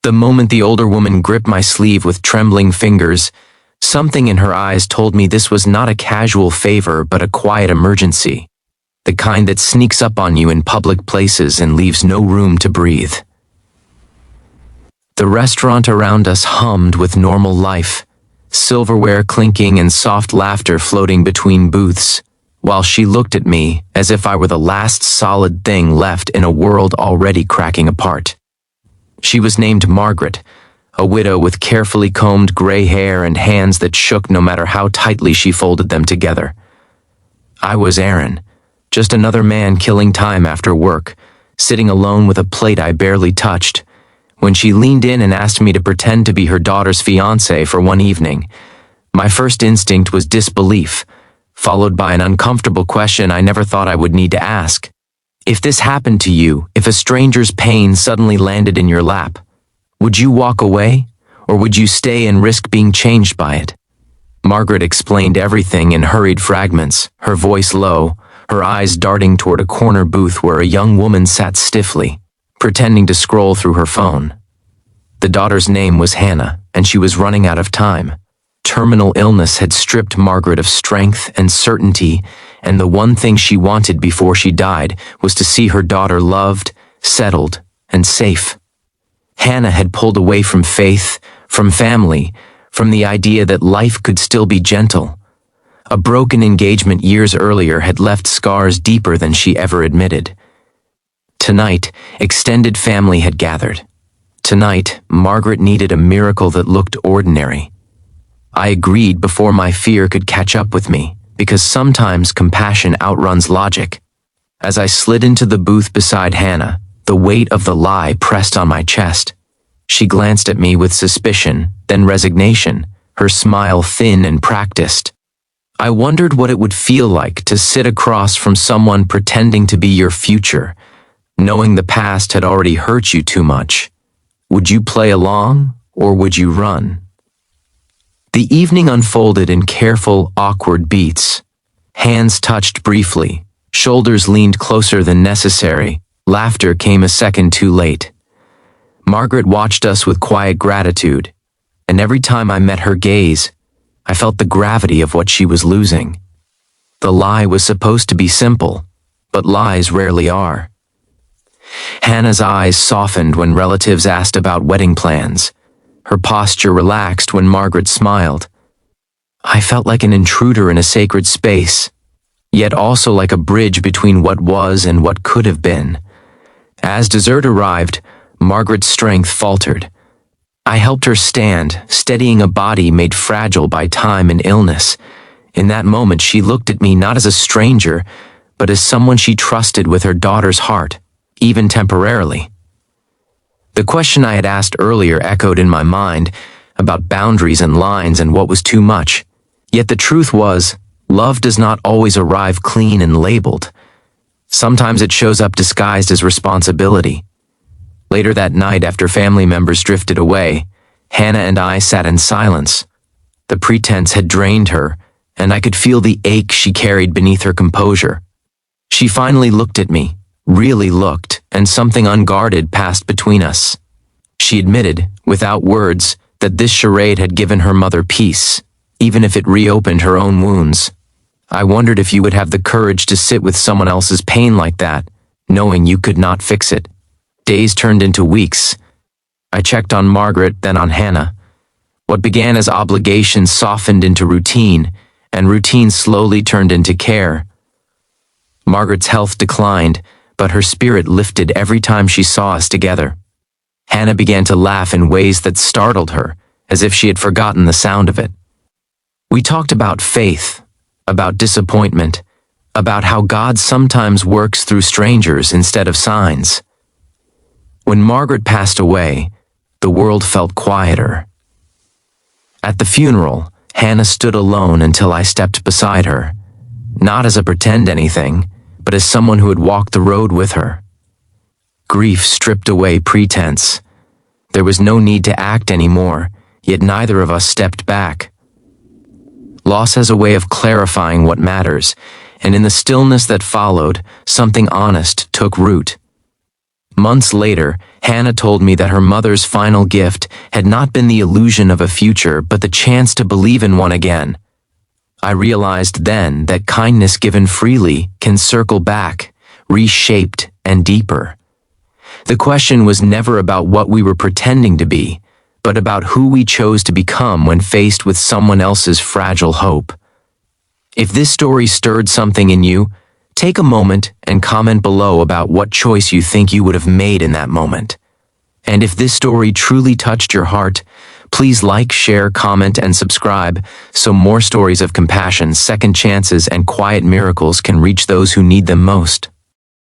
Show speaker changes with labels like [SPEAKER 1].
[SPEAKER 1] The moment the older woman gripped my sleeve with trembling fingers, something in her eyes told me this was not a casual favor but a quiet emergency, the kind that sneaks up on you in public places and leaves no room to breathe. The restaurant around us hummed with normal life, silverware clinking and soft laughter floating between booths, while she looked at me as if I were the last solid thing left in a world already cracking apart. She was named Margaret, a widow with carefully combed gray hair and hands that shook no matter how tightly she folded them together. I was Aaron, just another man killing time after work, sitting alone with a plate I barely touched, when she leaned in and asked me to pretend to be her daughter's fiancé for one evening. My first instinct was disbelief, followed by an uncomfortable question I never thought I would need to ask. If this happened to you, if a stranger's pain suddenly landed in your lap, would you walk away, or would you stay and risk being changed by it? Margaret explained everything in hurried fragments, her voice low, her eyes darting toward a corner booth where a young woman sat stiffly, pretending to scroll through her phone. The daughter's name was Hannah, and she was running out of time. Terminal illness had stripped Margaret of strength and certainty, and the one thing she wanted before she died was to see her daughter loved, settled, and safe. Hannah had pulled away from faith, from family, from the idea that life could still be gentle. A broken engagement years earlier had left scars deeper than she ever admitted. Tonight, extended family had gathered. Tonight, Margaret needed a miracle that looked ordinary. I agreed before my fear could catch up with me, because sometimes compassion outruns logic. As I slid into the booth beside Hannah, the weight of the lie pressed on my chest. She glanced at me with suspicion, then resignation, her smile thin and practiced. I wondered what it would feel like to sit across from someone pretending to be your future, knowing the past had already hurt you too much. Would you play along, or would you run? The evening unfolded in careful, awkward beats. Hands touched briefly, shoulders leaned closer than necessary, laughter came a second too late. Margaret watched us with quiet gratitude, and every time I met her gaze, I felt the gravity of what she was losing. The lie was supposed to be simple, but lies rarely are. Hannah's eyes softened when relatives asked about wedding plans. Her posture relaxed when Margaret smiled. I felt like an intruder in a sacred space, yet also like a bridge between what was and what could have been. As dessert arrived, Margaret's strength faltered. I helped her stand, steadying a body made fragile by time and illness. In that moment, she looked at me not as a stranger, but as someone she trusted with her daughter's heart, even temporarily. The question I had asked earlier echoed in my mind, about boundaries and lines and what was too much. Yet the truth was, love does not always arrive clean and labeled. Sometimes it shows up disguised as responsibility. Later that night, after family members drifted away, Hannah and I sat in silence. The pretense had drained her, and I could feel the ache she carried beneath her composure. She finally looked at me, really looked, and something unguarded passed between us. She admitted, without words, that this charade had given her mother peace, even if it reopened her own wounds. I wondered if you would have the courage to sit with someone else's pain like that, knowing you could not fix it. Days turned into weeks. I checked on Margaret, then on Hannah. What began as obligation softened into routine, and routine slowly turned into care. Margaret's health declined, but her spirit lifted every time she saw us together. Hannah began to laugh in ways that startled her, as if she had forgotten the sound of it. We talked about faith, about disappointment, about how God sometimes works through strangers instead of signs. When Margaret passed away, the world felt quieter. At the funeral, Hannah stood alone until I stepped beside her, not as a pretend anything, but as someone who had walked the road with her. Grief stripped away pretense. There was no need to act anymore, yet neither of us stepped back. Loss has a way of clarifying what matters, and in the stillness that followed, something honest took root. Months later, Hannah told me that her mother's final gift had not been the illusion of a future, but the chance to believe in one again. I realized then that kindness given freely can circle back, reshaped and deeper. The question was never about what we were pretending to be, but about who we chose to become when faced with someone else's fragile hope. If this story stirred something in you, take a moment and comment below about what choice you think you would have made in that moment. And if this story truly touched your heart, please like, share, comment, and subscribe so more stories of compassion, second chances, and quiet miracles can reach those who need them most.